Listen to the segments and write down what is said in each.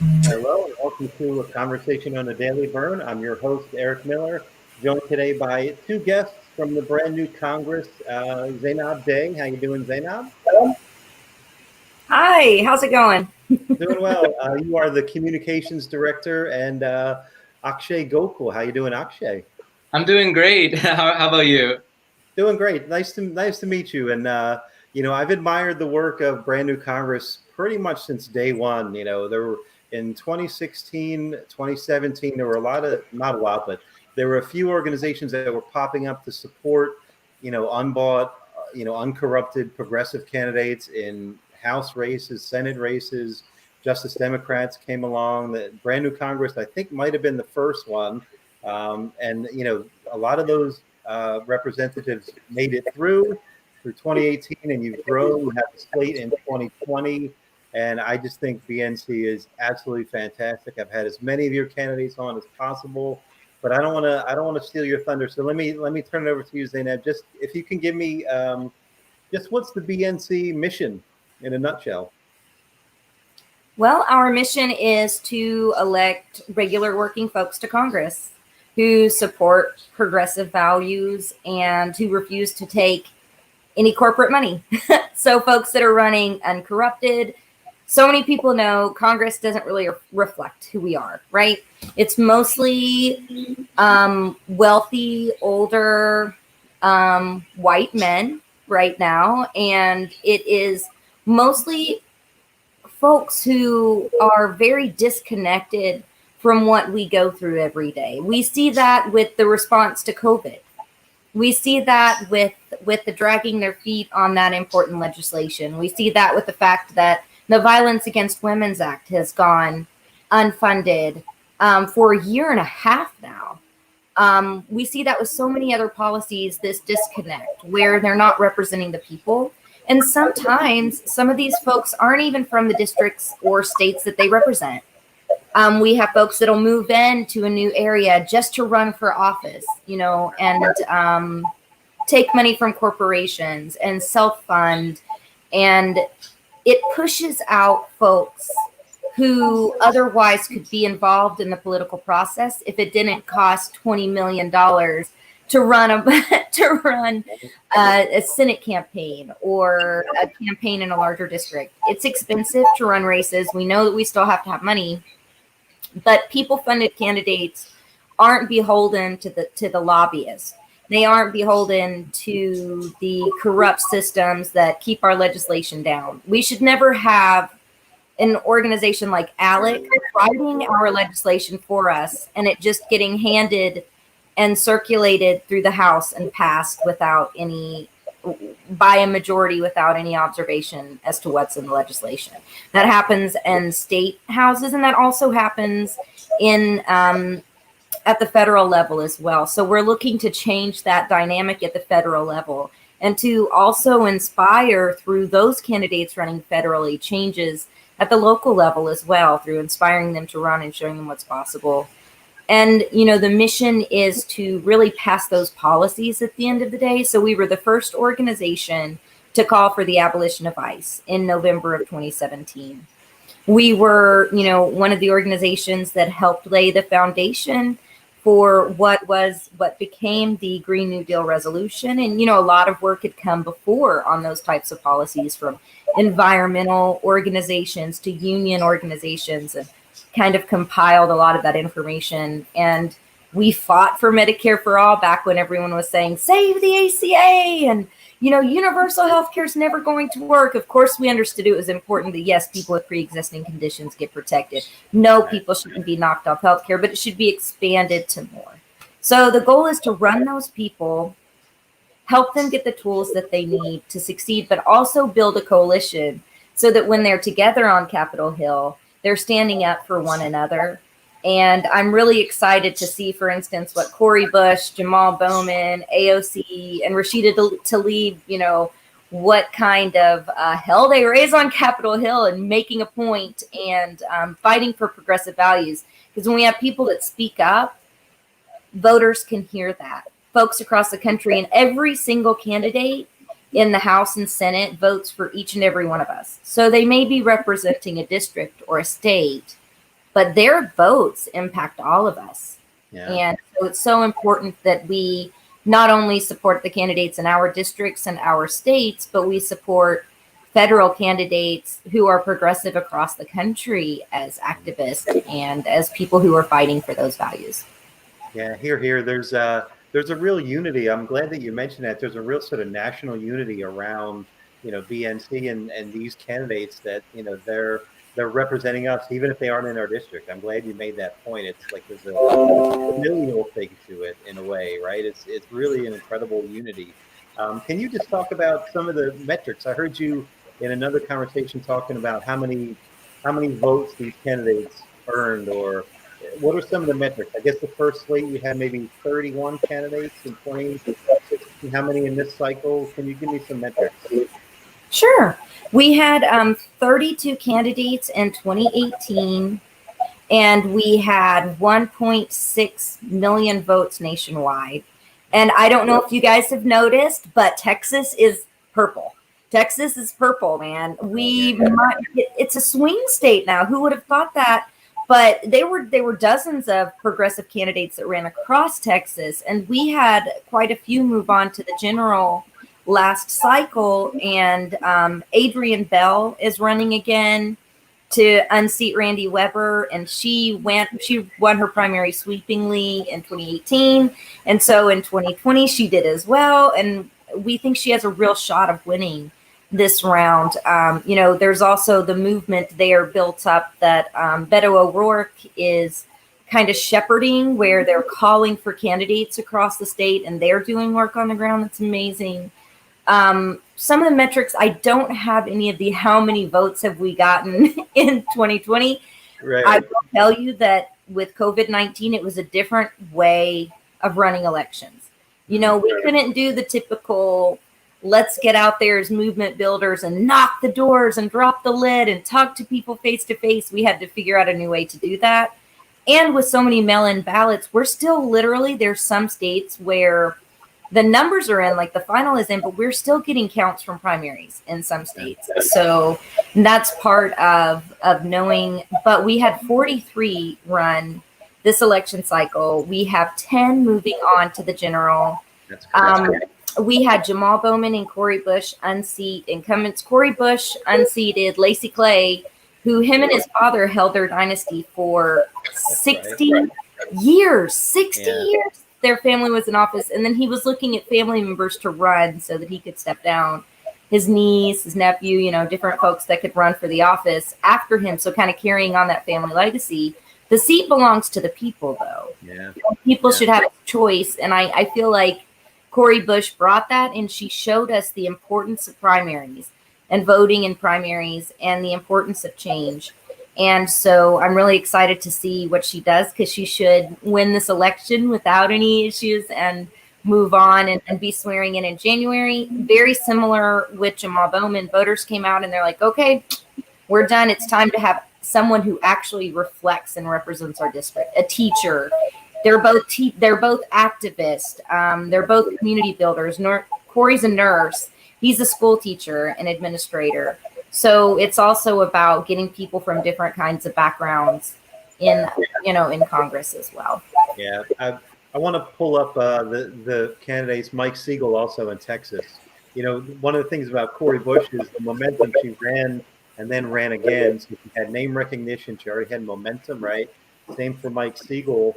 Hello, and welcome to a conversation on the Daily Bern. I'm your host, Eric Miller, joined today by two guests from the brand new Congress, Zeynab Day. How you doing, Zeynab? Hi, how's it going? Doing well. You are the communications director, and Akshay Gokul. How you doing, Akshay? I'm doing great. How about you? Doing great. Nice to meet you. And I've admired the work of brand new Congress pretty much since day one. There were in 2016, 2017, there were a lot of not a lot, but there were a few organizations that were popping up to support, unbought, uncorrupted progressive candidates in House races, Senate races. Justice Democrats came along. The brand new Congress, I think, might have been the first one. And a lot of those representatives made it through 2018, and you've grown. You have a slate in 2020, and I just think BNC is absolutely fantastic. I've had as many of your candidates on as possible, but I don't want to steal your thunder. So let me turn it over to you, Zeynab. Just if you can give me just what's the BNC mission in a nutshell? Well, our mission is to elect regular working folks to Congress who support progressive values and who refuse to take any corporate money. So folks that are running uncorrupted. So many people know Congress doesn't really reflect who we are, right? It's mostly wealthy, older, white men right now. And it is mostly folks who are very disconnected from what we go through every day. We see that with the response to COVID. We see that with the dragging their feet on that important legislation. We see that with the fact that the Violence Against Women's Act has gone unfunded for a year and a half now. We see that with so many other policies, this disconnect where they're not representing the people. And sometimes some of these folks aren't even from the districts or states that they represent. We have folks that'll move into a new area just to run for office, and take money from corporations and self-fund. And it pushes out folks who otherwise could be involved in the political process if it didn't cost $20 million to run a Senate campaign or a campaign in a larger district. It's expensive to run races. We know that we still have to have money, but people-funded candidates aren't beholden to the lobbyists. They aren't beholden to the corrupt systems that keep our legislation down. We should never have an organization like ALEC writing our legislation for us and it just getting handed and circulated through the House and passed by a majority without any observation as to what's in the legislation. That happens in state houses, and that also happens in at the federal level as well. So we're looking to change that dynamic at the federal level and to also inspire through those candidates running federally changes at the local level as well, through inspiring them to run and showing them what's possible. And, the mission is to really pass those policies at the end of the day. So we were the first organization to call for the abolition of ICE in November of 2017. We were, one of the organizations that helped lay the foundation for what became the Green New Deal resolution. And, a lot of work had come before on those types of policies, from environmental organizations to union organizations, and kind of compiled a lot of that information. And we fought for Medicare for all back when everyone was saying, save the ACA, and, universal health care is never going to work. Of course, we understood it was important that, yes, people with pre-existing conditions get protected. No, people shouldn't be knocked off health care, but it should be expanded to more. So the goal is to run those people, help them get the tools that they need to succeed, but also build a coalition so that when they're together on Capitol Hill, they're standing up for one another. And I'm really excited to see, for instance, what Cori Bush, Jamal Bowman, AOC, and Rashida Tlaib, what kind of hell they raise on Capitol Hill and making a point and fighting for progressive values. Because when we have people that speak up, voters can hear that. Folks across the country, and every single candidate in the House and Senate votes for each and every one of us. So they may be representing a district or a state, but their votes impact all of us. Yeah. And so it's so important that we not only support the candidates in our districts and our states, but we support federal candidates who are progressive across the country as activists and as people who are fighting for those values. Yeah, here. There's a real unity. I'm glad that you mentioned that. There's a real sort of national unity around, BNC and these candidates that, they're representing us, even if they aren't in our district. I'm glad you made that point. It's like there's a familial thing to it in a way, right? It's really an incredible unity. Can you just talk about some of the metrics? I heard you in another conversation talking about how many votes these candidates earned, or what are some of the metrics? I guess the first slate you had maybe 31 candidates in 2016. How many in this cycle? Can you give me some metrics? Sure. We had 32 candidates in 2018, and we had 1.6 million votes nationwide. And I don't know if you guys have noticed, but Texas is purple. Texas is purple, man. It's a swing state now. Who would have thought that? But there were dozens of progressive candidates that ran across Texas, and we had quite a few move on to the general last cycle. And Adrienne Bell is running again to unseat Randy Weber, and she won her primary sweepingly in 2018, and so in 2020 she did as well, and we think she has a real shot of winning this round. There's also the movement there built up that Beto O'Rourke is kind of shepherding, where they're calling for candidates across the state and they're doing work on the ground. That's amazing. Some of the metrics, I don't have any of the how many votes have we gotten in 2020. Right. I will tell you that with COVID-19, it was a different way of running elections. We couldn't do the typical, let's get out there as movement builders and knock the doors and drop the lid and talk to people face to face. We had to figure out a new way to do that. And with so many mail-in ballots, we're still there's some states where the numbers are in, like the final is in, but we're still getting counts from primaries in some states. So that's part of knowing, but we had 43 run this election cycle. We have 10 moving on to the general. We had Jamal Bowman and Cori Bush unseat incumbents. Cori Bush unseated Lacey Clay, who him and his father held their dynasty for 60 years. 60 years. Their family was in office, and then he was looking at family members to run so that he could step down. His niece, his nephew, different folks that could run for the office after him. So kind of carrying on that family legacy. The seat belongs to the people, though. Yeah. People should have a choice, and I feel like Cori Bush brought that, and she showed us the importance of primaries and voting in primaries and the importance of change. And so I'm really excited to see what she does, because she should win this election without any issues and move on and be swearing in January. Very similar with Jamal Bowman. Voters came out and they're like, okay, we're done. It's time to have someone who actually reflects and represents our district, a teacher. They're both activists. They're both community builders. Corey's a nurse. He's a school teacher and administrator. So it's also about getting people from different kinds of backgrounds in Congress as well. Yeah, I want to pull up the candidates. Mike Siegel also in Texas. One of the things about Cori Bush is the momentum. She ran and then ran again. So she had name recognition. She already had momentum, right? Same for Mike Siegel.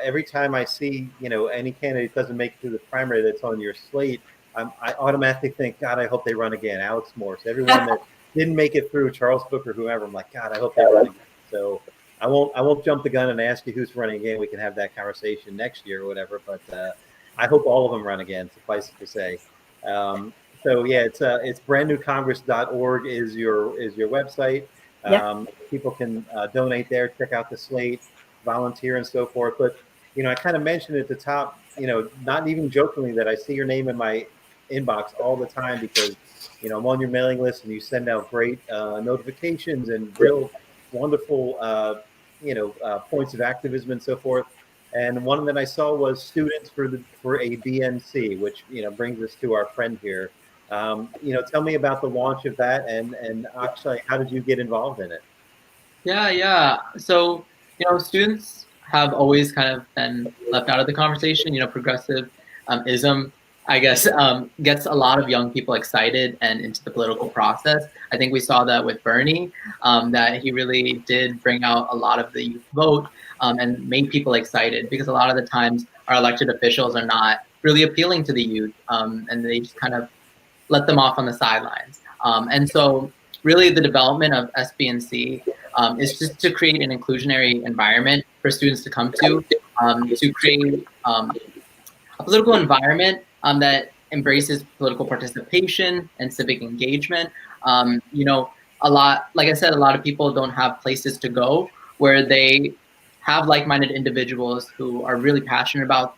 Every time I see, any candidate doesn't make it through the primary that's on your slate, I automatically think, God, I hope they run again. Alex Morse, everyone that didn't make it through, Charles Booker, whoever, I'm like, God, I hope they run again. So I won't jump the gun and ask you who's running again. We can have that conversation next year or whatever. But I hope all of them run again. Suffice it to say. So yeah, it's brandnewcongress.org is your website. People can donate there, check out the slate, volunteer, and so forth. But I kind of mentioned at the top, not even jokingly, that I see your name in my inbox all the time, because I'm on your mailing list and you send out great notifications and real wonderful points of activism and so forth. And one that I saw was students for a BNC, which brings us to our friend here. Tell me about the launch of that, and actually, how did you get involved in it? Yeah. So, students have always kind of been left out of the conversation. Progressive ism, I guess, gets a lot of young people excited and into the political process. I think we saw that with Bernie, that he really did bring out a lot of the youth vote and made people excited, because a lot of the times our elected officials are not really appealing to the youth, and they just kind of let them off on the sidelines. And so really the development of SBNC is just to create an inclusionary environment for students to come to create a political environment that embraces political participation and civic engagement. Like I said, a lot of people don't have places to go where they have like-minded individuals who are really passionate about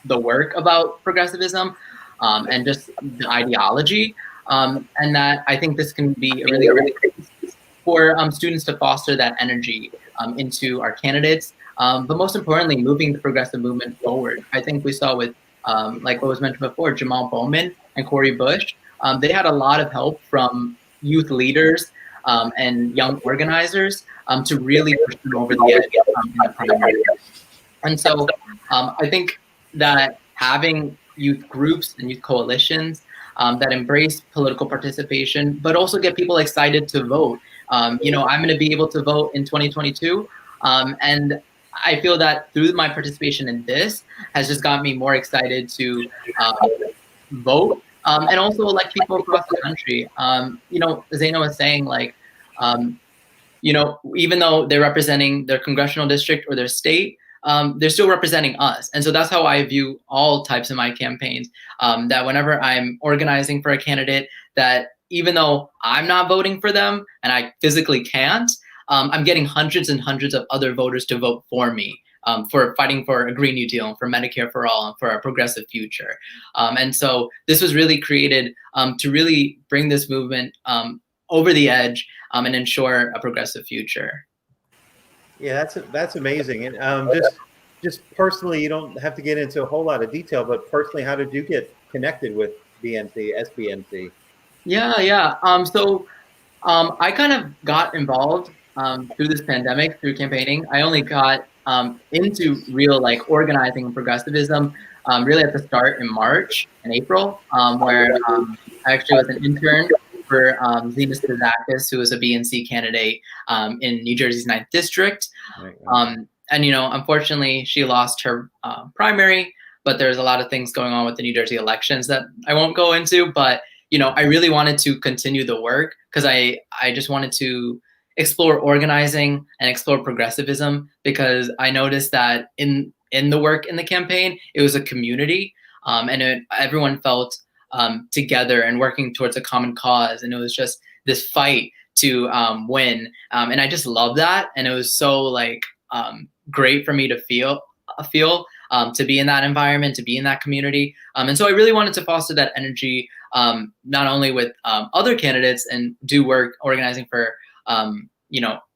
the work about progressivism and just the ideology. And that I think this can be a really great for students to foster that energy into our candidates, but most importantly, moving the progressive movement forward. I think we saw with, like what was mentioned before, Jamal Bowman and Cori Bush, they had a lot of help from youth leaders and young organizers to really push them over the edge in the primary. And so I think that having youth groups and youth coalitions that embrace political participation, but also get people excited to vote. I'm going to be able to vote in 2022. And I feel that through my participation in this has just got me more excited to vote and also elect people across the country. Zeynab was saying, like, even though they're representing their congressional district or their state, they're still representing us. And so that's how I view all types of my campaigns, that whenever I'm organizing for a candidate, that even though I'm not voting for them and I physically can't, I'm getting hundreds and hundreds of other voters to vote for me, for fighting for a Green New Deal, for Medicare for all, and for a progressive future. And so this was really created to really bring this movement over the edge and ensure a progressive future. Yeah, that's amazing. And just personally, you don't have to get into a whole lot of detail, but personally, how did you get connected with SBNC? Yeah. So I kind of got involved through this pandemic, through campaigning. I only got into real organizing and progressivism really at the start in March and April, where I actually was an intern for Zeynab, who was a BNC candidate in New Jersey's 9th District. And, unfortunately, she lost her primary, but there's a lot of things going on with the New Jersey elections that I won't go into. But, I really wanted to continue the work because I just wanted to explore organizing and explore progressivism, because I noticed that in the work in the campaign, it was a community, and everyone felt together and working towards a common cause. And it was just this fight to win. And I just love that. And it was so great for me to feel to be in that environment, to be in that community. And so I really wanted to foster that energy, not only with other candidates and do work organizing for,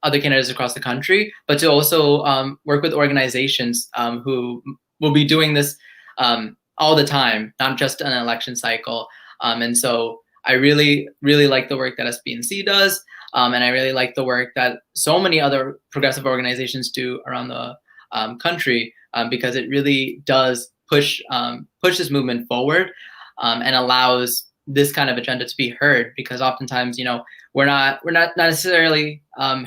other candidates across the country, but to also work with organizations who will be doing this all the time, not just an election cycle. And so I really, really like the work that SBNC does. And I really like the work that so many other progressive organizations do around the country, because it really does push this movement forward and allows this kind of agenda to be heard, because oftentimes, we're not necessarily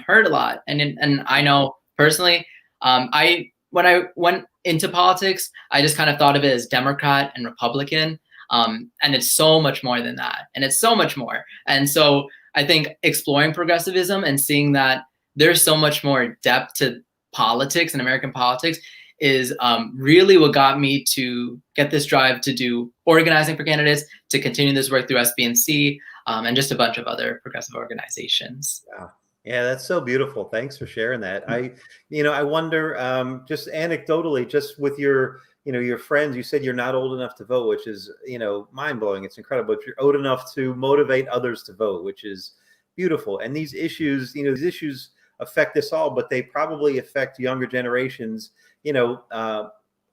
heard a lot. And I know personally, when I went into politics, I just kind of thought of it as Democrat and Republican. And it's so much more than that. And it's so much more. And so I think exploring progressivism and seeing that there's so much more depth to politics and American politics is really what got me to get this drive to do organizing for candidates, to continue this work through SBNC, and just a bunch of other progressive organizations. Wow. Yeah, that's so beautiful. Thanks for sharing that. I wonder, just anecdotally, just with your friends, you said you're not old enough to vote, which is, mind blowing. It's incredible. But you're old enough to motivate others to vote, which is beautiful. And these issues affect us all, but they probably affect younger generations,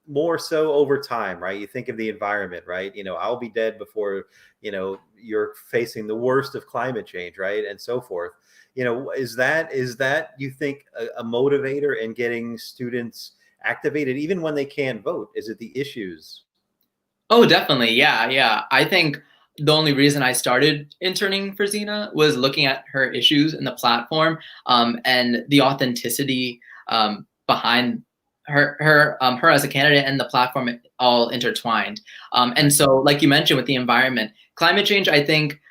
more so over time, right? You think of the environment, right? I'll be dead before, you're facing the worst of climate change, right? And so forth. Is that you think a motivator in getting students activated even when they can't vote? Is it the issues? Oh, definitely. Yeah, yeah. I think the only reason I started interning for Zena was looking at her issues in the platform, and the authenticity behind her as a candidate and the platform all intertwined. And so, like you mentioned, with the environment, climate change, I think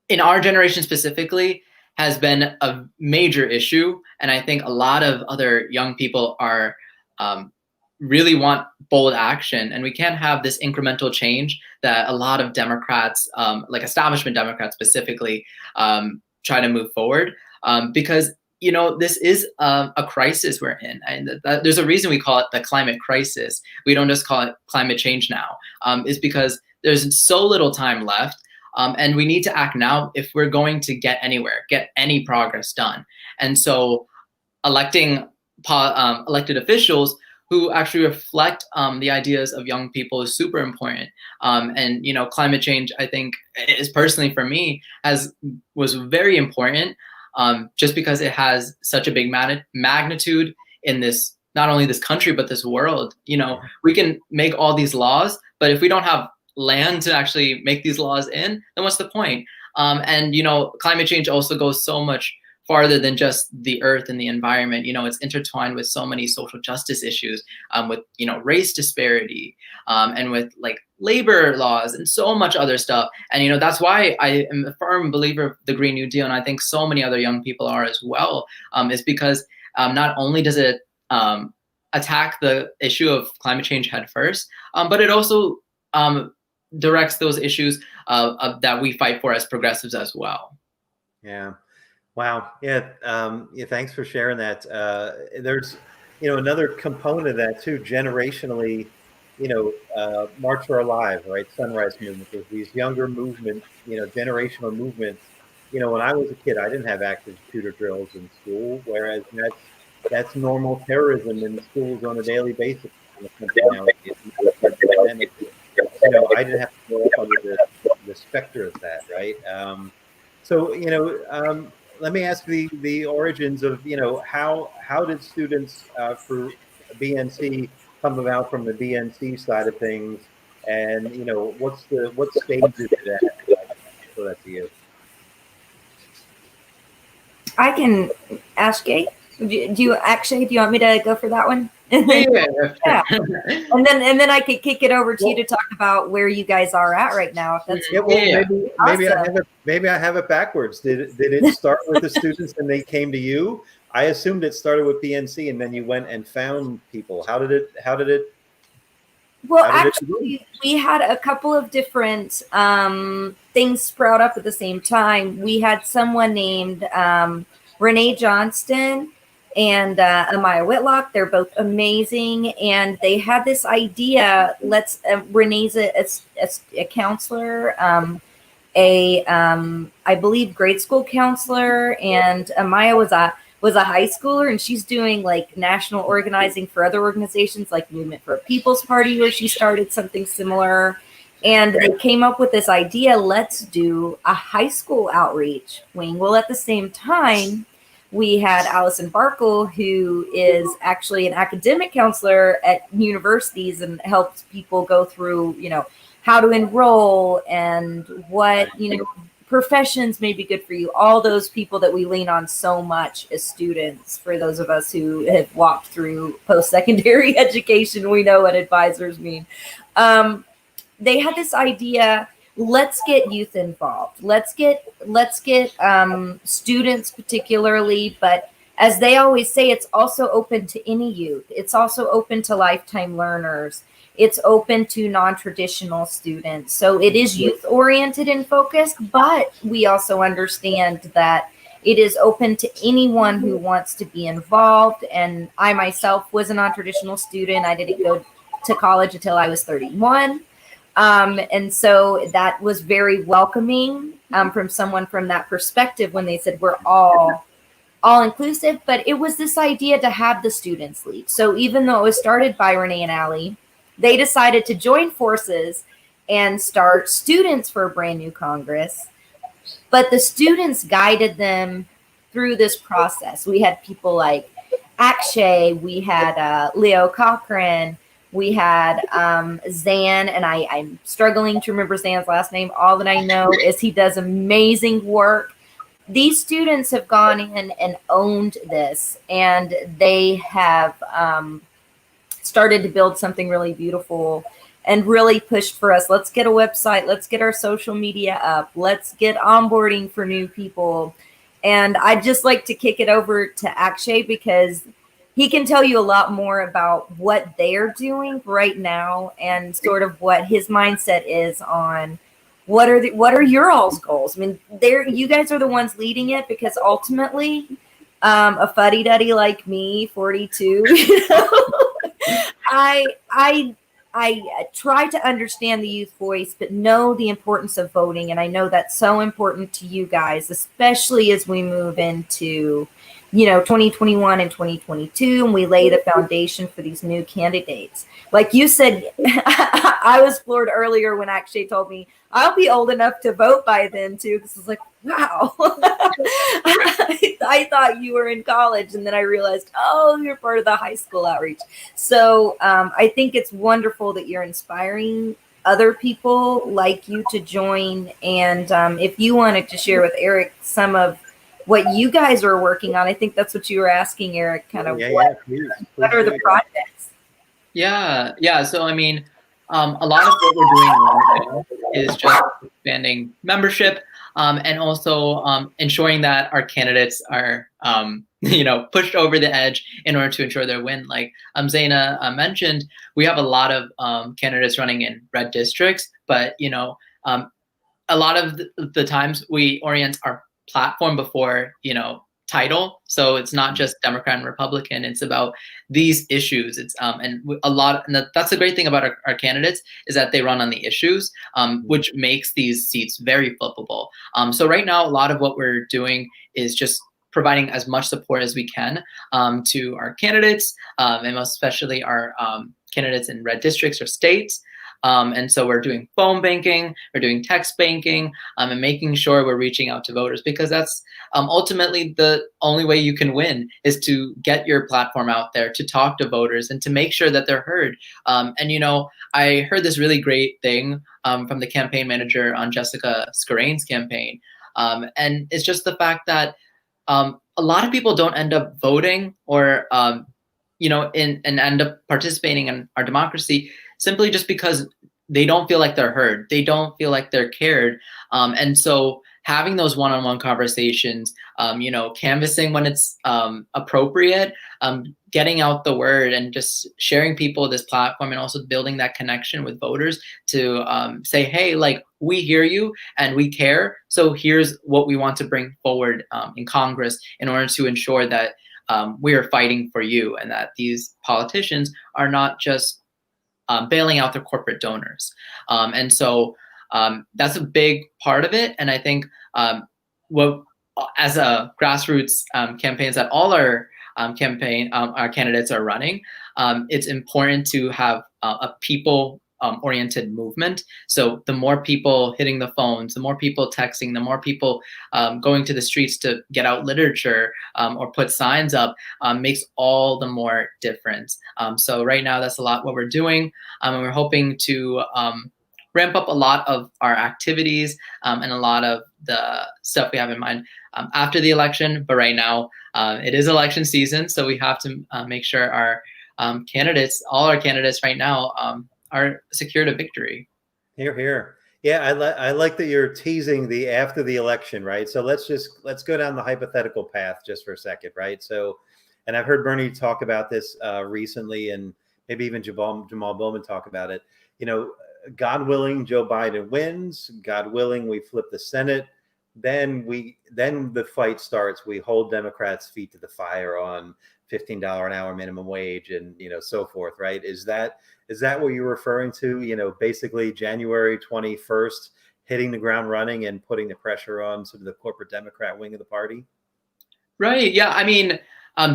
in our generation specifically has been a major issue, and I think a lot of other young people are really want bold action, and we can't have this incremental change that a lot of Democrats, like establishment Democrats specifically, try to move forward, because this is a crisis we're in, and there's a reason we call it the climate crisis. We don't just call it climate change now. Is because there's so little time left, and we need to act now if we're going to get anywhere, get any progress done. And so, elected officials who actually reflect the ideas of young people is super important. And climate change, I think, is personally for me was very important, just because it has such a big magnitude in this, not only this country but this world. We can make all these laws, but if we don't have land to actually make these laws in, then what's the point? And climate change also goes so much farther than just the earth and the environment. It's intertwined with so many social justice issues, with race disparity, and with like labor laws and so much other stuff. And that's why I am a firm believer of the Green New Deal, and I think so many other young people are as well. Is because not only does it attack the issue of climate change head first, but it also directs those issues that we fight for as progressives as well. Yeah. Wow. Yeah. Yeah. Thanks for sharing that. There's, another component of that too, generationally, March for Our Lives, right? Sunrise movement. There's these younger movements, generational movements. When I was a kid, I didn't have active shooter drills in school, whereas that's normal terrorism in schools on a daily basis. I didn't have to go up under the specter of that, right? So, let me ask the origins of, how did students for BNC come about from the BNC side of things, and what stage is it at? So that's you. I can ask Kate. Do you want me to go for that one? Yeah. And then I could kick it over to you to talk about where you guys are at right now. If that's maybe I have it backwards. Did it start with the students and they came to you? I assumed it started with BNC and then you went and found people. How did it? Well, actually, we had a couple of different things sprout up at the same time. We had someone named Renee Johnston and Amaya Whitlock. They're both amazing, and they had this idea. Renee's a counselor, I believe grade school counselor, and Amaya was a high schooler, and she's doing like national organizing for other organizations like Movement for a People's Party, where she started something similar. And they came up with this idea, let's do a high school outreach wing. Well, at the same time, we had Allison Barkle, who is actually an academic counselor at universities and helps people go through, how to enroll and what, professions may be good for you. All those people that we lean on so much as students. For those of us who have walked through post-secondary education, we know what advisors mean. They had this idea, let's get youth involved. Let's get students particularly, but as they always say, it's also open to any youth. It's also open to lifetime learners. It's open to non-traditional students. So it is youth-oriented and focused, but we also understand that it is open to anyone who wants to be involved. And I myself was a non-traditional student. I didn't go to college until I was 31. And so that was very welcoming from someone from that perspective when they said, we're all all inclusive, but it was this idea to have the students lead. So even though it was started by Renee and Allie, they decided to join forces and start Students for a Brand New Congress. But the students guided them through this process. We had people like Akshay, we had Leo Cochran, we had Zan, and I'm struggling to remember Zan's last name. All that I know is he does amazing work. These students have gone in and owned this, and they have started to build something really beautiful and really pushed for us. Let's get a website. Let's get our social media up. Let's get onboarding for new people. And I'd just like to kick it over to Akshay because he can tell you a lot more about what they're doing right now and sort of what his mindset is on what are your all's goals. I mean, you guys are the ones leading it, because ultimately, a fuddy-duddy like me, 42, you know, I try to understand the youth voice, but know the importance of voting. And I know that's so important to you guys, especially as we move into, 2021 and 2022, and we lay the foundation for these new candidates. Like you said, I was floored earlier when Akshay told me I'll be old enough to vote by then too. This was like, wow. I thought you were in college, and then I realized, oh, you're part of the high school outreach. So I think it's wonderful that you're inspiring other people like you to join. And if you wanted to share with Eric some of what you guys are working on, I think that's what you were asking, Eric, kind of what are the projects? Yeah. So, I mean, a lot of what we're doing right now is just expanding membership, and also ensuring that our candidates are, pushed over the edge in order to ensure their win. Like Zeynab mentioned, we have a lot of candidates running in red districts, but, a lot of the times we orient our platform before, title. So it's not just Democrat and Republican. It's about these issues. It's that's the great thing about our candidates is that they run on the issues, which makes these seats very flippable. So right now, a lot of what we're doing is just providing as much support as we can to our candidates, and most especially our candidates in red districts or states. And so we're doing phone banking, we're doing text banking, and making sure we're reaching out to voters, because that's ultimately the only way you can win, is to get your platform out there, to talk to voters, and to make sure that they're heard. I heard this really great thing from the campaign manager on Jessica Skarain's campaign. And it's just the fact that a lot of people don't end up voting or, and end up participating in our democracy simply just because they don't feel like they're heard. They don't feel like they're cared. And so having those one-on-one conversations, canvassing when it's appropriate, getting out the word and just sharing people this platform, and also building that connection with voters to say, hey, like, we hear you and we care. So here's what we want to bring forward in Congress in order to ensure that we are fighting for you, and that these politicians are not just bailing out their corporate donors. And so that's a big part of it. And I think as a grassroots campaigns that all our candidates are running, it's important to have a people oriented movement. So the more people hitting the phones, the more people texting, the more people going to the streets to get out literature or put signs up, makes all the more difference. So right now, that's a lot what we're doing. And we're hoping to ramp up a lot of our activities and a lot of the stuff we have in mind after the election. But right now, it is election season, so we have to make sure our all our candidates right now, are secured a victory. Hear, hear. Yeah, I like that you're teasing the after the election, right? So let's go down the hypothetical path just for a second, right? So, and I've heard Bernie talk about this recently, and maybe even Jamal Bowman talk about it. God willing, Joe Biden wins. God willing, we flip the Senate. Then the fight starts. We hold Democrats' feet to the fire on $15 an hour minimum wage and so forth, right? Is that what you're referring to? Basically January 21st, hitting the ground running and putting the pressure on sort of the corporate Democrat wing of the party? Right. Yeah. I mean,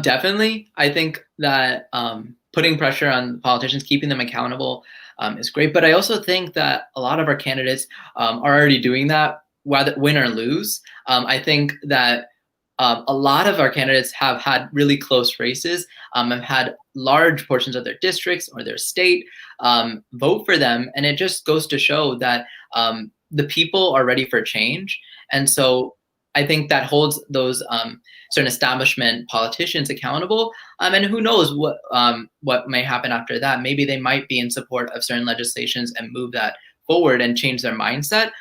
definitely. I think that putting pressure on politicians, keeping them accountable, is great. But I also think that a lot of our candidates are already doing that, whether win or lose. I think that a lot of our candidates have had really close races, have had large portions of their districts or their state vote for them. And it just goes to show that the people are ready for change. And so I think that holds those certain establishment politicians accountable. And who knows what may happen after that. Maybe they might be in support of certain legislations and move that forward and change their mindset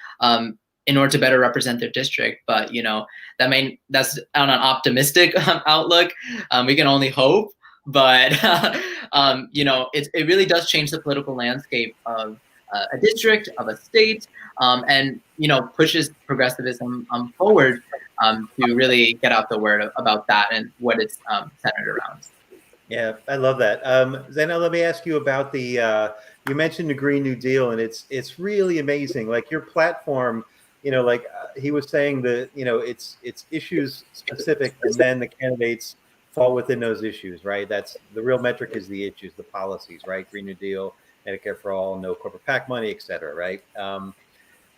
in order to better represent their district. But that's on an optimistic outlook. We can only hope. But it really does change the political landscape of a district, of a state, and pushes progressivism forward to really get out the word about that and what it's centered around. Yeah, I love that. Zeynab, let me ask you about the. You mentioned the Green New Deal, and it's really amazing. Like your platform, he was saying that it's issues specific, and then the candidates fall within those issues, right? That's the real metric is the issues, the policies, right? Green New Deal, Medicare for all, no corporate PAC money, et cetera, right?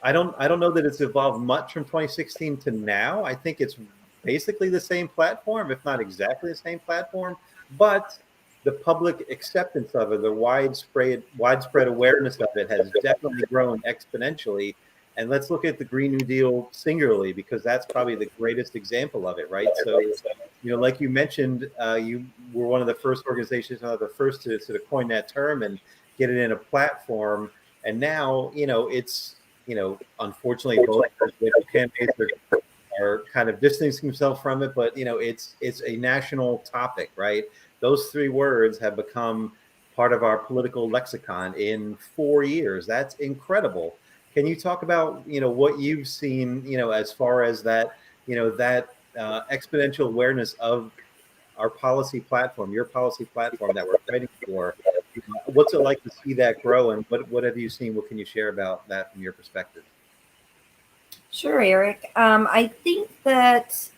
I don't know that it's evolved much from 2016 to now. I think it's basically the same platform, if not exactly the same platform, but the public acceptance of it, the widespread awareness of it has definitely grown exponentially. And let's look at the Green New Deal singularly, because that's probably the greatest example of it, right? So, like you mentioned, you were one of the first organizations, one of the first to sort of coin that term and get it in a platform. And now, it's, unfortunately, both candidates are kind of distancing themselves from it, but it's a national topic, right? Those three words have become part of our political lexicon in 4 years. That's incredible. Can you talk about what you've seen as far as that exponential awareness of our policy platform, your policy platform that we're fighting for? What's it like to see that grow, and what have you seen? What can you share about that from your perspective? Sure, Eric. I think that,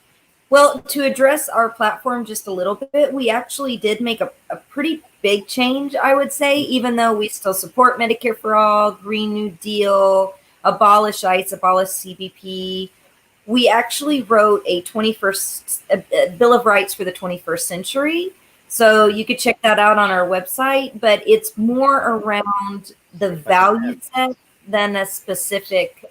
well, to address our platform just a little bit, we actually did make a pretty big change, I would say, even though we still support Medicare for all, Green New Deal, abolish ICE, abolish CBP. We actually wrote a Bill of Rights for the 21st century. So you could check that out on our website, but it's more around the value set than a specific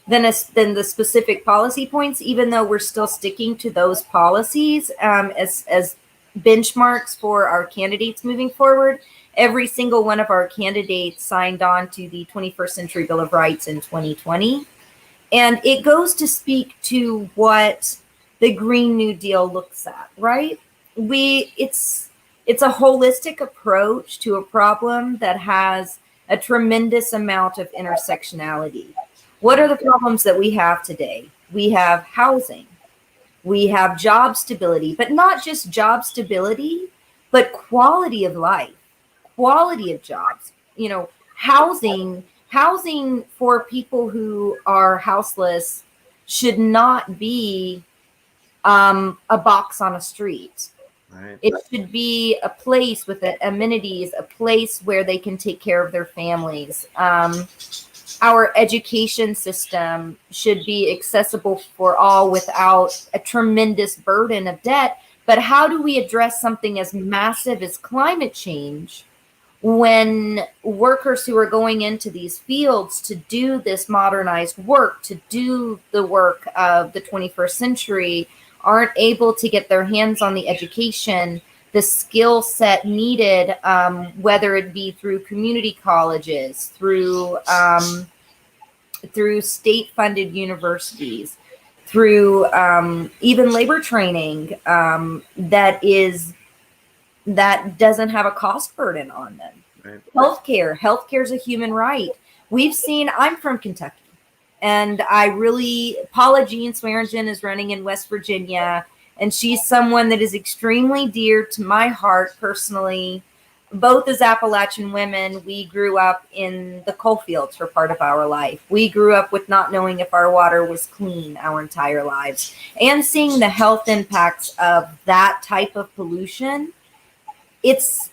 than the specific policy points, even though we're still sticking to those policies as benchmarks for our candidates moving forward. Every single one of our candidates signed on to the 21st Century Bill of Rights in 2020. And it goes to speak to what the Green New Deal looks at, right? It's a holistic approach to a problem that has a tremendous amount of intersectionality. What are the problems that we have today? We have housing. We have job stability, but not just job stability, but quality of life, quality of jobs. Housing for people who are houseless should not be a box on a street. Right. It should be a place with amenities, a place where they can take care of their families. Our education system should be accessible for all without a tremendous burden of debt. But how do we address something as massive as climate change when workers who are going into these fields to do this modernized work, to do the work of the 21st century, aren't able to get their hands on the education, the skill set needed, whether it be through community colleges, through state-funded universities, through even labor training that doesn't have a cost burden on them. Right. Healthcare is a human right. We've seen, I'm from Kentucky, and Paula Jean Swearingen is running in West Virginia, and she's someone that is extremely dear to my heart personally. both as Appalachian women, we grew up in the coal fields for part of our life. We grew up with not knowing if our water was clean our entire lives, and seeing the health impacts of that type of pollution. It's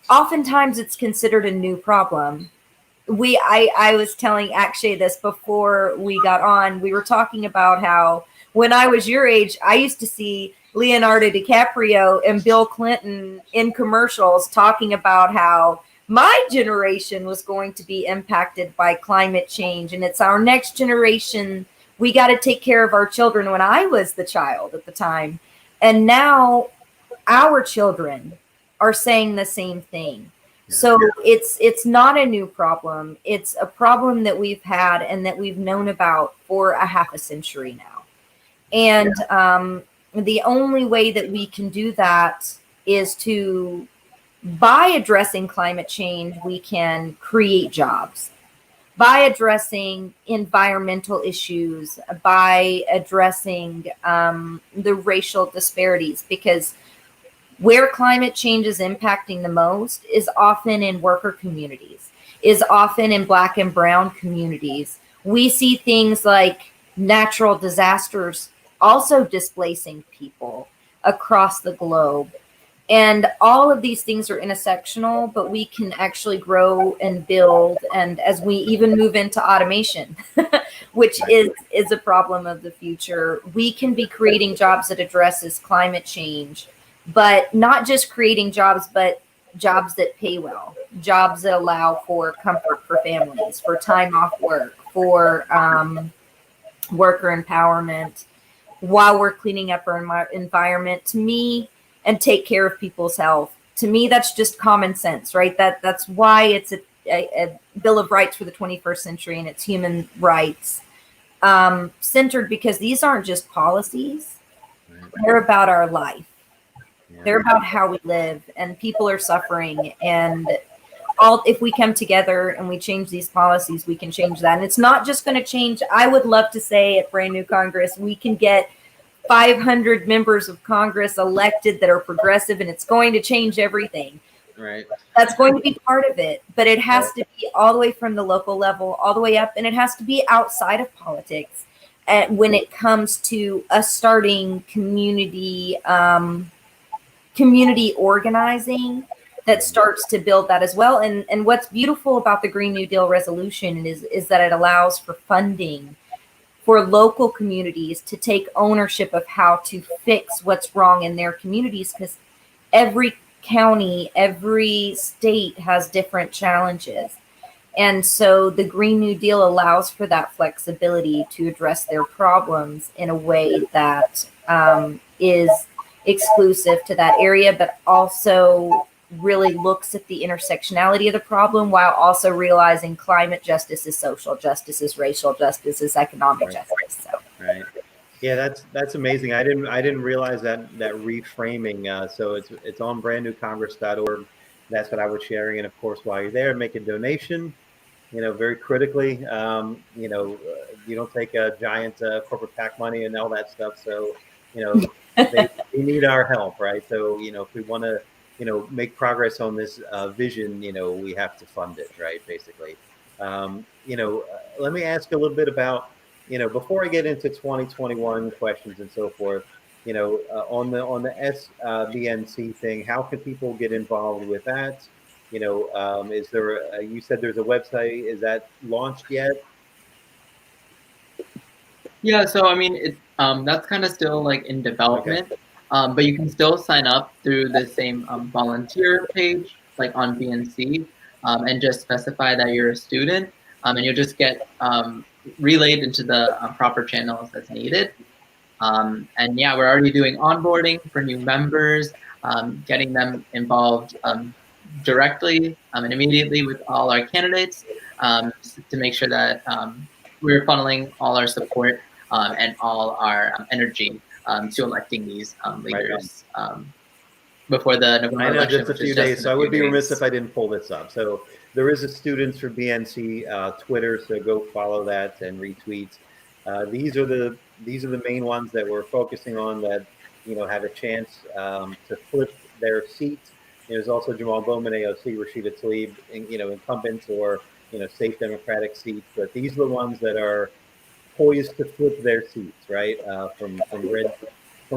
oftentimes it's considered a new problem. I was telling Akshay this before we got on. We were talking about how when I was your age, I used to see Leonardo DiCaprio and Bill Clinton in commercials talking about how my generation was going to be impacted by climate change, and it's our next generation. We got to take care of our children. When I was the child at the time, and now our children are saying the same thing. So it's not a new problem. It's a problem that we've had and that we've known about for a half a century now. And the only way that we can do that is to, by addressing climate change, we can create jobs. By addressing environmental issues, by addressing the racial disparities, because where climate change is impacting the most is often in worker communities, is often in Black and brown communities. We see things like natural disasters also displacing people across the globe. And all of these things are intersectional, but we can actually grow and build. And as we even move into automation, which is a problem of the future, we can be creating jobs that addresses climate change. But not just creating jobs, but jobs that pay well, jobs that allow for comfort for families, for time off work, for worker empowerment while we're cleaning up our environment, to me, and take care of people's health. To me, that's just common sense, right? That's why it's a Bill of Rights for the 21st century, and it's human rights centered, because these aren't just policies. They're about our life. They're about how we live, and people are suffering. And if we come together and we change these policies, we can change that. And it's not just going to change. I would love to say at Brand New Congress, we can get 500 members of Congress elected that are progressive, and it's going to change everything. Right. That's going to be part of it, but it has to be all the way from the local level, all the way up, and it has to be outside of politics. And when it comes to us starting community organizing that starts to build that as well. And what's beautiful about the Green New Deal resolution is that it allows for funding for local communities to take ownership of how to fix what's wrong in their communities, because every county, every state has different challenges. And so the Green New Deal allows for that flexibility to address their problems in a way that is exclusive to that area, but also really looks at the intersectionality of the problem, while also realizing climate justice is social justice, is racial justice, is economic justice. So. Right. Yeah, that's amazing. I didn't realize that reframing. So it's on brandnewcongress.org. That's what I was sharing. And of course, while you're there, make a donation. Very critically. You don't take a giant corporate PAC money and all that stuff. So they need our help, right? So if we want to make progress on this vision, we have to fund it, right? Basically. Let me ask a little bit about before I get into 2021 questions and so forth. On the SBNC thing, how can people get involved with that? Is there you said there's a website, is that launched yet? Yeah, so I mean, that's kind of still like in development, but you can still sign up through the same volunteer page, like on BNC, and just specify that you're a student, and you'll just get relayed into the proper channels as needed. And yeah, we're already doing onboarding for new members, getting them involved directly and immediately with all our candidates, to make sure that we're funneling all our support and all our energy to electing these leaders before the November election. Just a few days, so I would be remiss if I didn't pull this up. So there is a Students for BNC Twitter, so go follow that and retweet. These are the main ones that we're focusing on that have a chance to flip their seat There's also Jamal Bowman, AOC, Rashida Tlaib, incumbents or safe Democratic seats. But these are the ones that are poised to flip their seats, right? From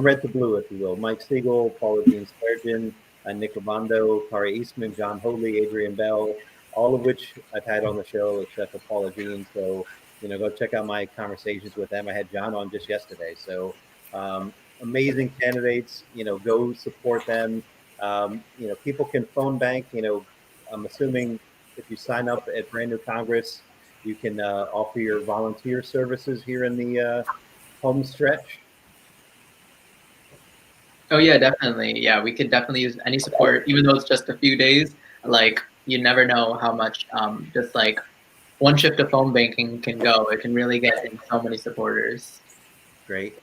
red to blue, if you will. Mike Siegel, Paula Jean Sturgeon, Nick Raimondo, Kari Eastman, John Hoadley, Adrian Bell, all of which I've had on the show except for Paula Jean. So, go check out my conversations with them. I had John on just yesterday. So, amazing candidates. Go support them. People can phone bank. I'm assuming if you sign up at Brand New Congress, you can offer your volunteer services here in the home stretch. Oh yeah, definitely. Yeah, we could definitely use any support, even though it's just a few days. Like, you never know how much just like one shift of phone banking can go. It can really get in so many supporters. Great.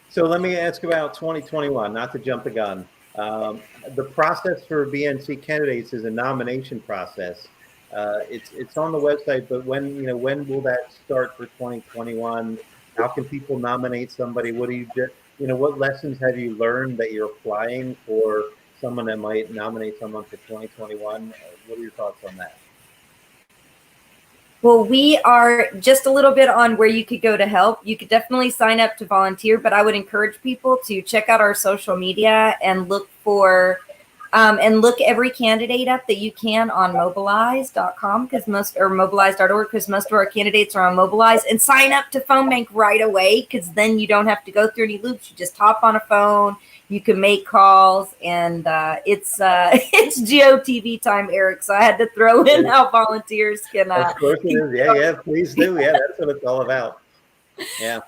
So let me ask about 2021, not to jump the gun. The process for BNC candidates is a nomination process. It's on the website, but when will that start for 2021? How can people nominate somebody? What do you do? What lessons have you learned that you're applying for someone that might nominate someone for 2021? What are your thoughts on that? Well, we are just a little bit on where you could go to help. You could definitely sign up to volunteer, but I would encourage people to check out our social media and look for look every candidate up that you can on mobilize.com or mobilize.org, because most of our candidates are on Mobilize, and sign up to phone bank right away, because then you don't have to go through any loops. You just hop on a phone, you can make calls, and it's GOTV time, Eric. So I had to throw in how volunteers can. Of course it is. Yeah, please do. Yeah, that's what it's all about. Yeah.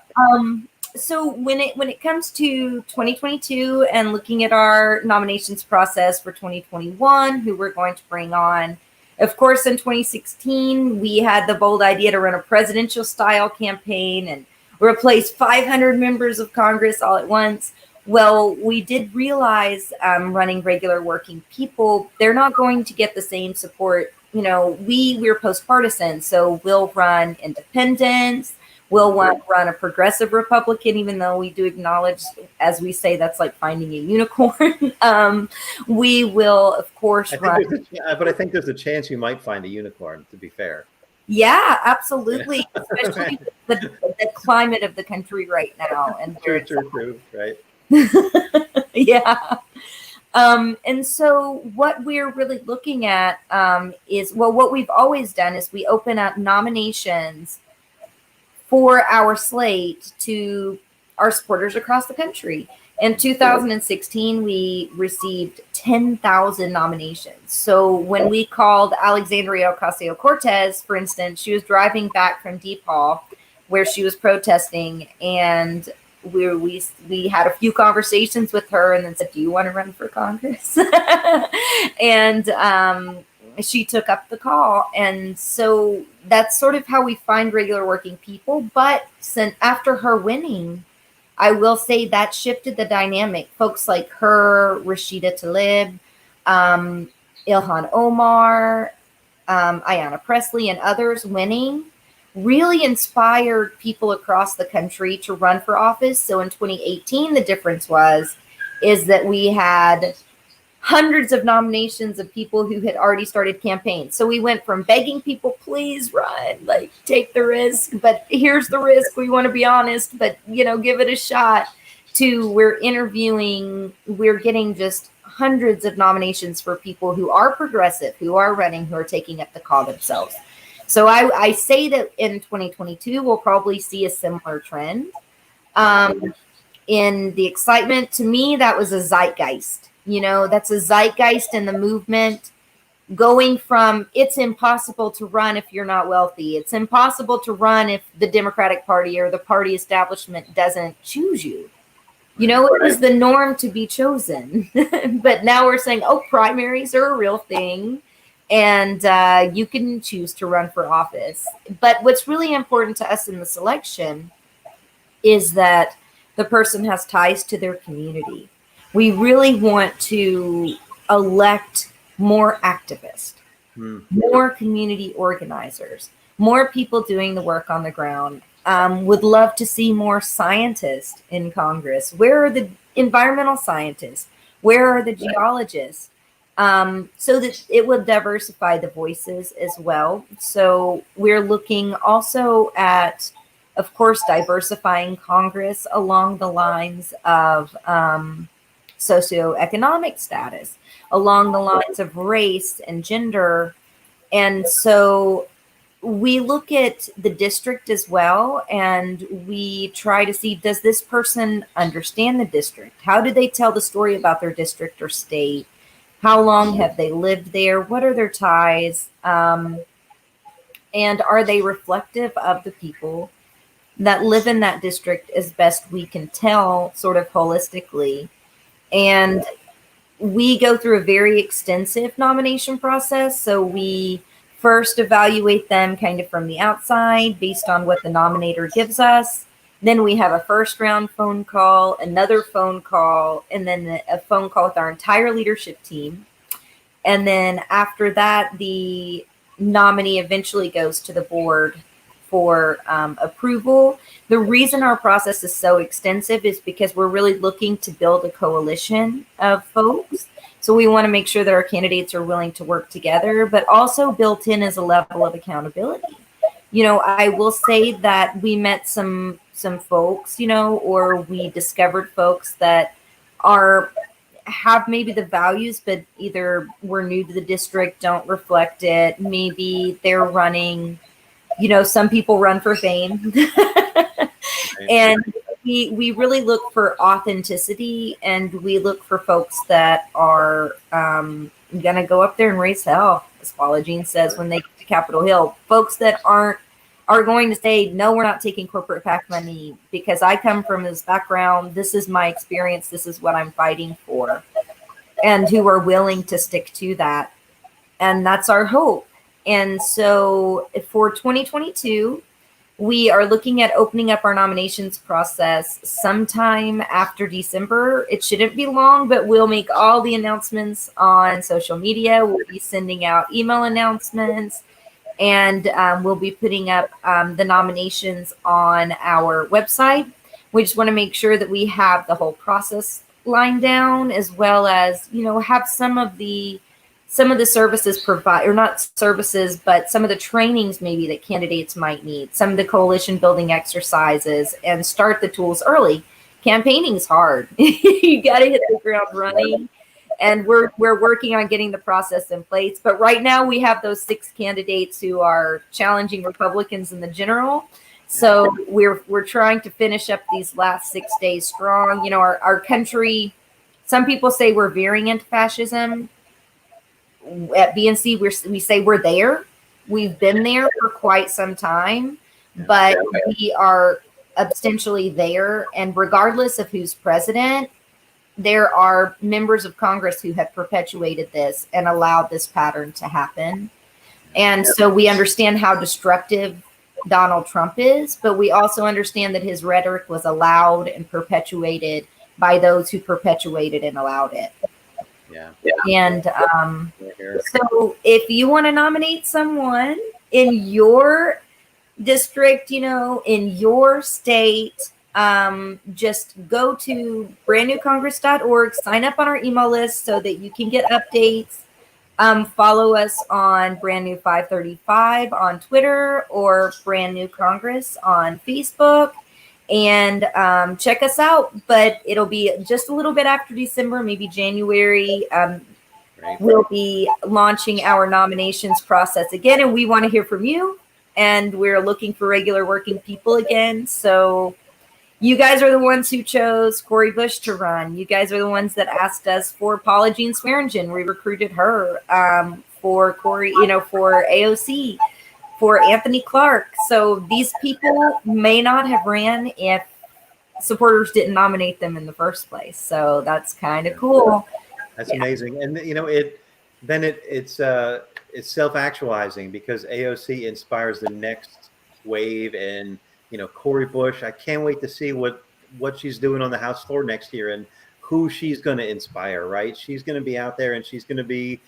So when it comes to 2022 and looking at our nominations process for 2021, who we're going to bring on, of course, in 2016, we had the bold idea to run a presidential style campaign and replace 500 members of Congress all at once. Well, we did realize running regular working people, they're not going to get the same support. We're post-partisan, so we'll run independents. We'll run a progressive Republican, even though we do acknowledge, as we say, that's like finding a unicorn. We will, of course, run. But I think there's a chance you might find a unicorn, to be fair. Yeah, absolutely. Yeah. Especially the climate of the country right now. And true, right? Yeah. And so what we're really looking at is, what we've always done is we open up nominations for our slate to our supporters across the country. In 2016, we received 10,000 nominations. So when we called Alexandria Ocasio-Cortez, for instance, she was driving back from DePaul, where she was protesting, and we had a few conversations with her, and then said, "Do you want to run for Congress?" And she took up the call. And so that's sort of how we find regular working people. But after her winning, I will say that shifted the dynamic. Folks like her, Rashida Tlaib, Ilhan Omar, Ayanna Pressley, and others winning really inspired people across the country to run for office. So in 2018, the difference is that we had hundreds of nominations of people who had already started campaigns. So we went from begging people, please run, like take the risk, but here's the risk. We want to be honest, but give it a shot, to we're getting just hundreds of nominations for people who are progressive, who are running, who are taking up the call themselves. So I say that in 2022, we'll probably see a similar trend. In the excitement, to me, that was a zeitgeist. That's a zeitgeist in the movement, going from it's impossible to run if you're not wealthy. It's impossible to run if the Democratic Party or the party establishment doesn't choose you. It was the norm to be chosen. But now we're saying, primaries are a real thing, and you can choose to run for office. But what's really important to us in the selection is that the person has ties to their community. We really want to elect more activists, more community organizers, more people doing the work on the ground. Would love to see more scientists in Congress. Where are the environmental scientists? Where are the geologists? so that it will diversify the voices as well. So we're looking also at, of course, diversifying Congress along the lines of socioeconomic status, along the lines of race and gender. And so we look at the district as well, and we try to see, does this person understand the district? How do they tell the story about their district or state? How long have they lived there? What are their ties? And are they reflective of the people that live in that district as best we can tell, sort of holistically? And we go through a very extensive nomination process. So we first evaluate them kind of from the outside based on what the nominator gives us. Then we have a first round phone call, another phone call, and then a phone call with our entire leadership team. And then after that, the nominee eventually goes to the board for approval. The reason our process is so extensive is because we're really looking to build a coalition of folks. So we want to make sure that our candidates are willing to work together, but also built in as a level of accountability. You know, I will say that we met some folks, you know, or we discovered folks that have maybe the values, but either were new to the district, don't reflect it. Maybe they're running, you know, some people run for fame. And we really look for authenticity, and we look for folks that are going to go up there and raise hell, as Paula Jean says, when they get to Capitol Hill. Folks that are going to say, no, we're not taking corporate PAC money because I come from this background. This is my experience. This is what I'm fighting for. And who are willing to stick to that. And that's our hope. And so for 2022, we are looking at opening up our nominations process sometime after December. It shouldn't be long, but we'll make all the announcements on social media. We'll be sending out email announcements, and we'll be putting up the nominations on our website. We just want to make sure that we have the whole process lined down, as well as, you know, have some of the services provide, or not services, but some of the trainings maybe that candidates might need, some of the coalition building exercises, and start the tools early. Campaigning's hard. You got to hit the ground running. And we're working on getting the process in place. But right now we have those 6 candidates who are challenging Republicans in the general. So we're trying to finish up these last 6 days strong. You know, our country, some people say we're veering into fascism. At BNC, we say we're there. We've been there for quite some time, but we are essentially there. And regardless of who's president, there are members of Congress who have perpetuated this and allowed this pattern to happen. And so we understand how destructive Donald Trump is, but we also understand that his rhetoric was allowed and perpetuated by those who perpetuated and allowed it. And so if you want to nominate someone in your district, you know, in your state, just go to brandnewcongress.org, sign up on our email list so that you can get updates. Follow us on Brand New 535 on Twitter, or Brand New Congress on Facebook. And check us out, but it'll be just a little bit after December, maybe January. We'll be launching our nominations process again, and we want to hear from you. And we're looking for regular working people again. So you guys are the ones who chose Cori Bush to run. You guys are the ones that asked us for Paula Jean Swearingen. We recruited her for Cori, you know, for AOC. For Anthony Clark. So these people may not have ran if supporters didn't nominate them in the first place. So that's kind of cool. That's amazing. And you know, it's self-actualizing, because AOC inspires the next wave. And you know, Cori Bush, I can't wait to see what she's doing on the House floor next year and who she's going to inspire, right? She's going to be out there and she's going to be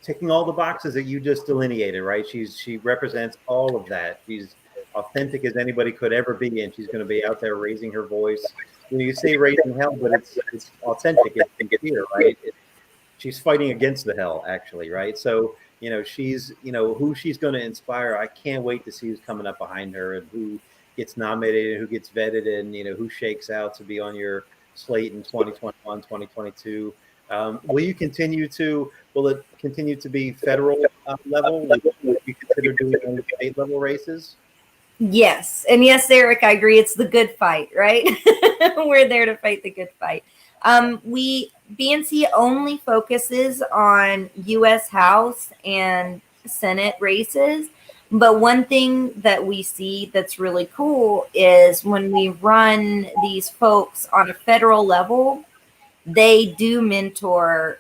ticking all the boxes that you just delineated, right? She represents all of that. She's authentic as anybody could ever be, and she's going to be out there raising her voice. You know, you say raising hell, but it's authentic. It's sincere, right? she's fighting against the hell, actually, right? So, she's, who she's going to inspire. I can't wait to see who's coming up behind her and who gets nominated, who gets vetted, and, who shakes out to be on your slate in 2021, 2022. Will it continue to be federal level? Would you consider doing any state level races? Yes. And yes, Eric, I agree. It's the good fight, right? We're there to fight the good fight. BNC only focuses on U.S. House and Senate races. But one thing that we see that's really cool is when we run these folks on a federal level, they do mentor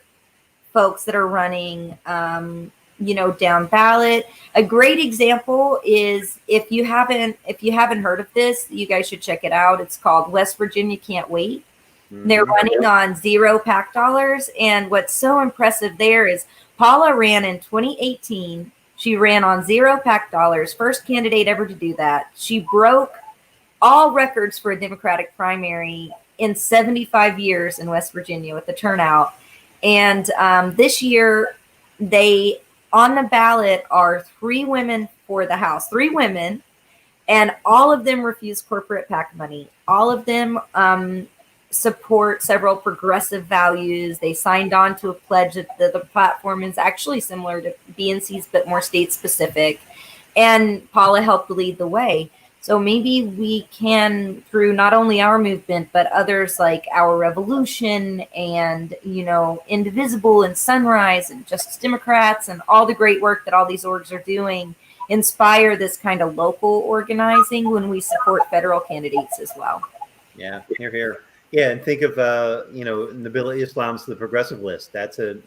folks that are running, down ballot. A great example is if you haven't heard of this, you guys should check it out. It's called West Virginia Can't Wait. They're running on zero PAC dollars. And what's so impressive there is Paula ran in 2018. She ran on zero PAC dollars, first candidate ever to do that. She broke all records for a Democratic primary in 75 years in West Virginia with the turnout. And this year, on the ballot are 3 women for the House, 3 women, and all of them refuse corporate PAC money. All of them support several progressive values. They signed on to a pledge that the platform is actually similar to BNC's, but more state specific. And Paula helped lead the way. So maybe we can, through not only our movement, but others like Our Revolution and, Indivisible and Sunrise and Justice Democrats and all the great work that all these orgs are doing, inspire this kind of local organizing when we support federal candidates as well. Yeah, hear, hear. Yeah, and think of, Nabila Islam's The Progressive List. That's because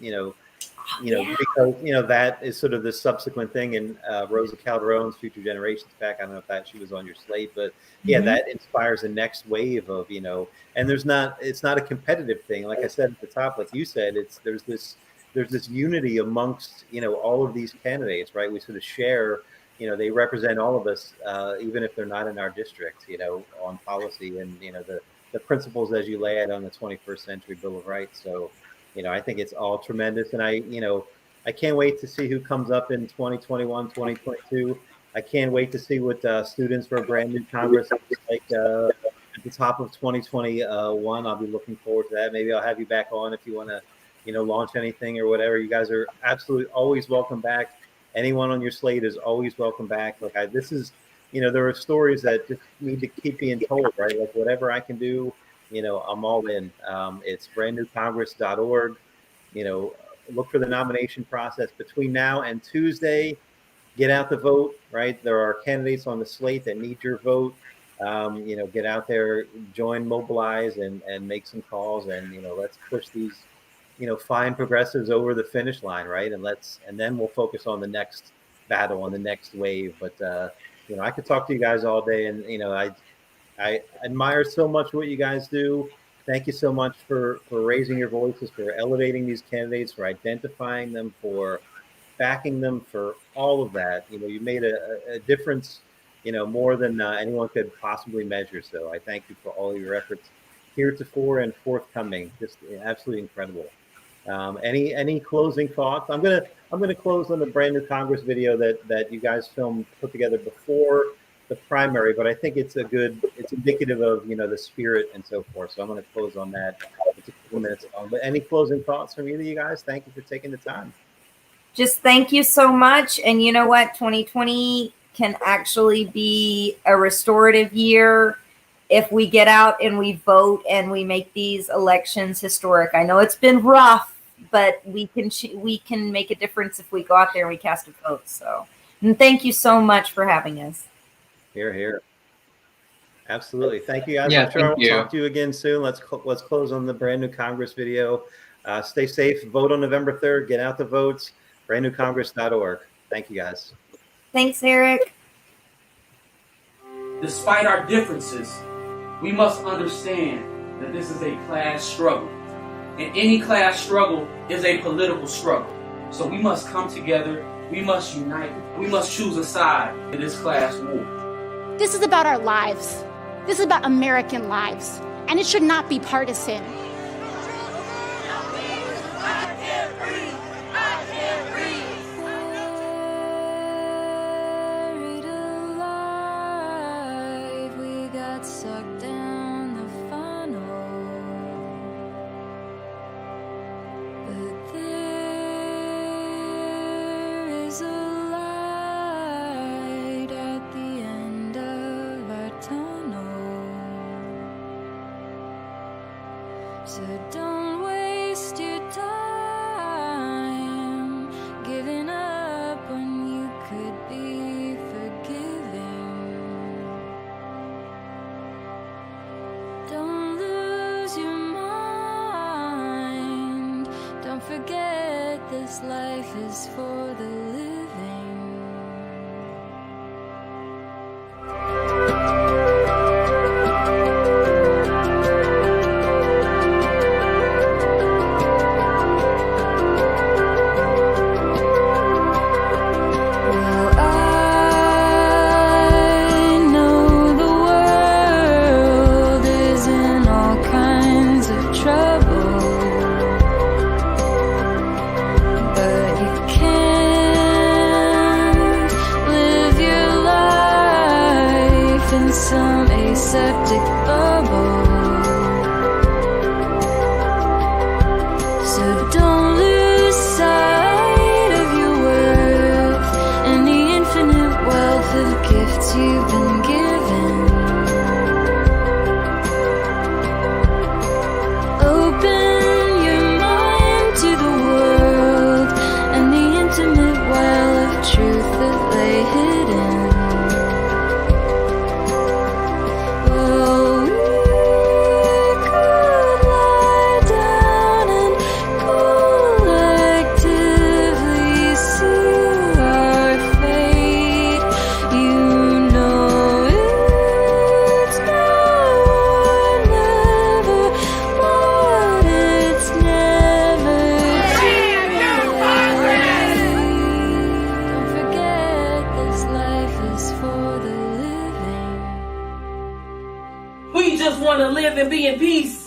that is sort of the subsequent thing. And Rosa Calderon's Future Generations PAC, I don't know if she was on your slate, but yeah, that inspires the next wave of, and it's not a competitive thing. Like I said at the top, like you said, there's this unity amongst, all of these candidates, right? We sort of share, they represent all of us, even if they're not in our district, on policy and, the principles as you lay out on the 21st Century Bill of Rights. So, I think it's all tremendous. And I can't wait to see who comes up in 2021, 2022. I can't wait to see what students for a brand new Congress looks like at the top of 2021. I'll be looking forward to that. Maybe I'll have you back on if you want to, launch anything or whatever. You guys are absolutely always welcome back. Anyone on your slate is always welcome back. Like this is, there are stories that just need to keep being told, right? Like whatever I can do, I'm all in. It's brandnewcongress.org. Look for the nomination process between now and Tuesday. Get out the vote, right? There are candidates on the slate that need your vote. Get out there, join, mobilize, and make some calls, and let's push these, fine progressives over the finish line, right? And then we'll focus on the next battle, on the next wave. But I could talk to you guys all day, and I admire so much what you guys do. Thank you so much for raising your voices, for elevating these candidates, for identifying them, for backing them, for all of that. You made a difference, more than anyone could possibly measure. So I thank you for all of your efforts heretofore and forthcoming. Just absolutely incredible. Any closing thoughts? I'm gonna close on the brand new Congress video that you guys put together before the primary, but I think it's indicative of the spirit and so forth. So I'm going to close on that. It's a couple minutes long. But any closing thoughts from either of you guys? Thank you for taking the time. Just thank you so much. And you know what? 2020 can actually be a restorative year if we get out and we vote and we make these elections historic. I know it's been rough, but we can make a difference if we go out there and we cast a vote. So, and thank you so much for having us. Here, here. Absolutely. Thank you, guys. Yeah, I'm sure I'll talk to you again soon. Let's close on the brand new Congress video. Stay safe. Vote on November 3rd. Get out the votes. brandnewcongress.org. Thank you, guys. Thanks, Eric. Despite our differences, we must understand that this is a class struggle. And any class struggle is a political struggle. So we must come together. We must unite. We must choose a side in this class war. This is about our lives. This is about American lives. And it should not be partisan. So don't waste your time giving up when you could be forgiving. Don't lose your mind. Don't forget this life is for the living. Some aseptic bubble. So don't lose sight of your worth and the infinite wealth of gifts you've been given. Open your mind to the world and the intimate well of truth that lay hidden. We just want to live and be in peace.